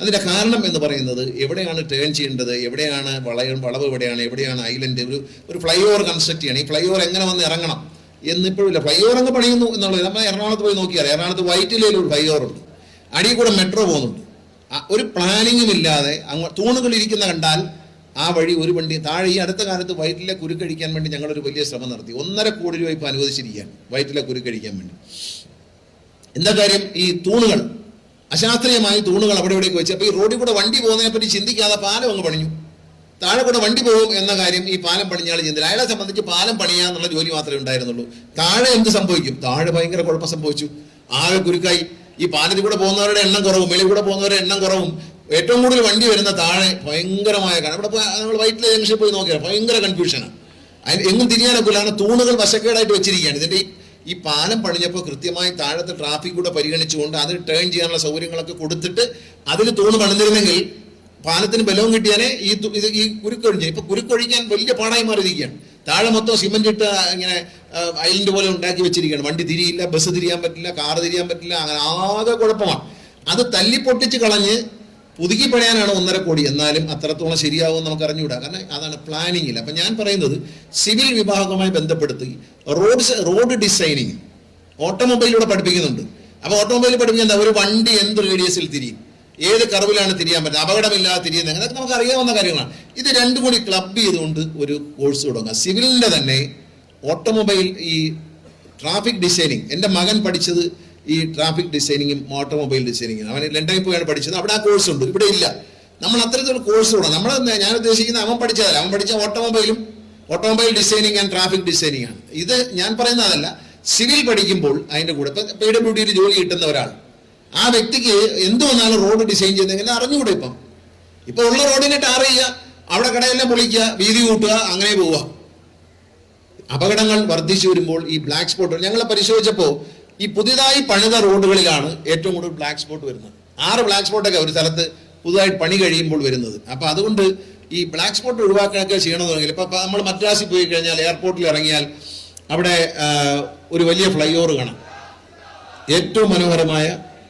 അതിൻ്റെ കാരണം എന്ന് പറയുന്നത് എവിടെയാണ് ടേൺ ചെയ്യേണ്ടത്, എവിടെയാണ് വളവ്, എവിടെയാണ് ഐലൻഡ്, ഒരു ഫ്ലൈ ഓവർ കൺസ്ട്രക്ട് ചെയ്യണം. ഈ ഫ്ലൈ ഓവർ എങ്ങനെ വന്ന് ഇറങ്ങണം എന്നിപ്പോഴില്ല. ഫ്ലൈ ഓവർ അങ്ങ് പണിയുന്നു എന്നുള്ളത് നമ്മൾ എറണാകുളത്ത് പോയി നോക്കിയാൽ എറണാകുളത്ത് വൈറ്റിലൊരു ഫ്ലൈ ഓവർ ഉണ്ട്, അടിയിൽ കൂടെ മെട്രോ പോകുന്നുണ്ട്. ഒരു പ്ലാനിങ്ങും ഇല്ലാതെ തൂണുകൾ ഇരിക്കുന്ന കണ്ടാൽ ആ വഴി ഒരു വണ്ടി താഴെ. ഈ അടുത്ത കാലത്ത് വയറ്റിലെ കുരുക്കഴിക്കാൻ വേണ്ടി ഞങ്ങളൊരു വലിയ ശ്രമം നടത്തി. 1.5 കോടി രൂപ ഇപ്പോൾ അനുവദിച്ചിരിക്കുകയാണ് വയറ്റിലെ കുരുക്കഴിക്കാൻ വേണ്ടി. എന്താ കാര്യം? ഈ തൂണുകൾ അശാസ്ത്രീയമായി തൂണുകൾ അവിടെ ഇവിടേക്ക് വെച്ച്. അപ്പോൾ ഈ റോഡിൽ കൂടെ വണ്ടി പോകുന്നതിനെ പറ്റി ചിന്തിക്കാതെ പാലം അങ്ങ് പണിഞ്ഞു. താഴെ കൂടെ വണ്ടി പോകും എന്ന കാര്യം ഈ പാലം പണിഞ്ഞാൽ ചിന്തില്ല. അയാളെ സംബന്ധിച്ച് പാലം പണിയാന്നുള്ള ജോലി മാത്രമേ ഉണ്ടായിരുന്നുള്ളൂ. താഴെ എന്ത് സംഭവിക്കും? താഴെ ഭയങ്കര കുഴപ്പം സംഭവിച്ചു, ആകെ കുരുക്കായി. ഈ പാലത്തിൽ കൂടെ പോകുന്നവരുടെ എണ്ണം കുറവും, മേളിൽ കൂടെ പോകുന്നവരുടെ എണ്ണം കുറവും. ഏറ്റവും കൂടുതൽ വണ്ടി വരുന്ന താഴെ ഭയങ്കരമായ കാരണം. ഇവിടെ നമ്മൾ വൈറ്റിലെ ജംഗ്ഷനിൽ പോയി നോക്കിയാൽ ഭയങ്കര കൺഫ്യൂഷനാണ്. അതിന് എങ്ങും തിരിയാനൊക്കില്ലാണ്. തൂണുകൾ വശക്കേടായിട്ട് വെച്ചിരിക്കുകയാണ്. ഇതിൻ്റെ ഈ പാലം പണിഞ്ഞപ്പോൾ കൃത്യമായി താഴത്തെ ട്രാഫിക് കൂടെ പരിഗണിച്ചുകൊണ്ട് അതിൽ ടേൺ ചെയ്യാനുള്ള സൗകര്യങ്ങളൊക്കെ കൊടുത്തിട്ട് അതിൽ തൂണ് പണിതിരുന്നെങ്കിൽ പാലത്തിന് ബലവും കിട്ടിയാലേ ഈ കുരുക്കൊഴിഞ്ഞ്. ഇപ്പൊ കുരുക്കൊഴിക്കാൻ വലിയ പാടായി മാറിയിരിക്കുകയാണ്. താഴെ മൊത്തം സിമെന്റ് ഇട്ട് ഇങ്ങനെ ഐലൻഡ് പോലെ ഉണ്ടാക്കി വെച്ചിരിക്കുകയാണ്. വണ്ടി തിരിയില്ല, ബസ് തിരിയാൻ പറ്റില്ല, കാറ് തിരിയാൻ പറ്റില്ല, അങ്ങനെ ആകെ കുഴപ്പമാണ്. അത് തല്ലിപ്പൊട്ടിച്ച് കളഞ്ഞ് പുതുക്കി പണിയാനാണ് 1.5 കോടി. എന്നാലും അത്രത്തോളം ശരിയാവും നമുക്ക് അറിഞ്ഞുകൂടാ. കാരണം അതാണ് പ്ലാനിങ് ഇല്ല. അപ്പം ഞാൻ പറയുന്നത് സിവിൽ വിഭാഗവുമായി ബന്ധപ്പെടുത്തി റോഡ് ഡിസൈനിങ് ഓട്ടോമൊബൈലിലൂടെ പഠിപ്പിക്കുന്നുണ്ട്. അപ്പോൾ ഓട്ടോമൊബൈലിൽ പഠിപ്പിക്കുന്ന ഒരു വണ്ടി എന്ത് റേഡിയസിൽ തിരിയും, ഏത് കർവിലാണ് തിരിയാൻ പറ്റുന്നത്, അപകടമില്ലാതെ തിരിയുന്നത്, അതൊക്കെ നമുക്ക് അറിയാവുന്ന കാര്യങ്ങളാണ്. ഇത് രണ്ടും കൂടി ക്ലബ് ചെയ്തുകൊണ്ട് ഒരു കോഴ്സ് തുടങ്ങുക. സിവിലിൻ്റെ തന്നെ ഓട്ടോമൊബൈൽ ഈ ട്രാഫിക് ഡിസൈനിങ്. എൻ്റെ മകൻ പഠിച്ചത് ഈ ട്രാഫിക് ഡിസൈനിങ്ങും ഓട്ടോമൊബൈൽ ഡിസൈനിങ്ങും. അവൻ ലണ്ടനിൽ പോയാണ് പഠിച്ചത്. അവിടെ ആ കോഴ്സ് ഉണ്ട്, ഇവിടെ ഇല്ല. നമ്മൾ അത്തരത്തിലുള്ള കോഴ്സ് കൂടെ ഞാൻ ഉദ്ദേശിക്കുന്നത് അവൻ പഠിച്ചതല്ല. അവൻ പഠിച്ച automobile designing and traffic designing ആണ്. ഇത് ഞാൻ പറയുന്നതല്ല. സിവിൽ പഠിക്കുമ്പോൾ അതിൻ്റെ കൂടെ ഇപ്പം PWDയിൽ ജോലി കിട്ടുന്ന ഒരാൾ, ആ വ്യക്തിക്ക് എന്ത് വന്നാലും റോഡ് ഡിസൈൻ ചെയ്യുന്നതെങ്കിലും അറിഞ്ഞുകൂടെ. ഇപ്പം ഉള്ള റോഡിനെ ടാർ ചെയ്യുക, അവിടെ കടയെല്ലാം പൊളിക്കുക, വീതി കൂട്ടുക, അങ്ങനെ പോവുക. അപകടങ്ങൾ വർദ്ധിച്ചു വരുമ്പോൾ ഈ ബ്ലാക്ക് സ്പോട്ട് ഞങ്ങൾ പരിശോധിച്ചപ്പോൾ ഈ പുതിയതായി പണിത റോഡുകളിലാണ് ഏറ്റവും കൂടുതൽ ബ്ലാക്ക് സ്പോട്ട് വരുന്നത്. 6 ബ്ലാക്ക് സ്പോട്ടൊക്കെ ഒരു സ്ഥലത്ത് പുതുതായി പണി കഴിയുമ്പോൾ വരുന്നത്. അപ്പോൾ അതുകൊണ്ട് ഈ ബ്ലാക്ക് സ്പോട്ട് ഒഴിവാക്കാനൊക്കെ ചെയ്യണമെന്നുണ്ടെങ്കിൽ ഇപ്പം നമ്മൾ മദ്രാസിൽ പോയി കഴിഞ്ഞാൽ എയർപോർട്ടിൽ ഇറങ്ങിയാൽ അവിടെ ഒരു വലിയ ഫ്ലൈ ഓവർ കാണാം. ഏറ്റവും മനോഹരമായ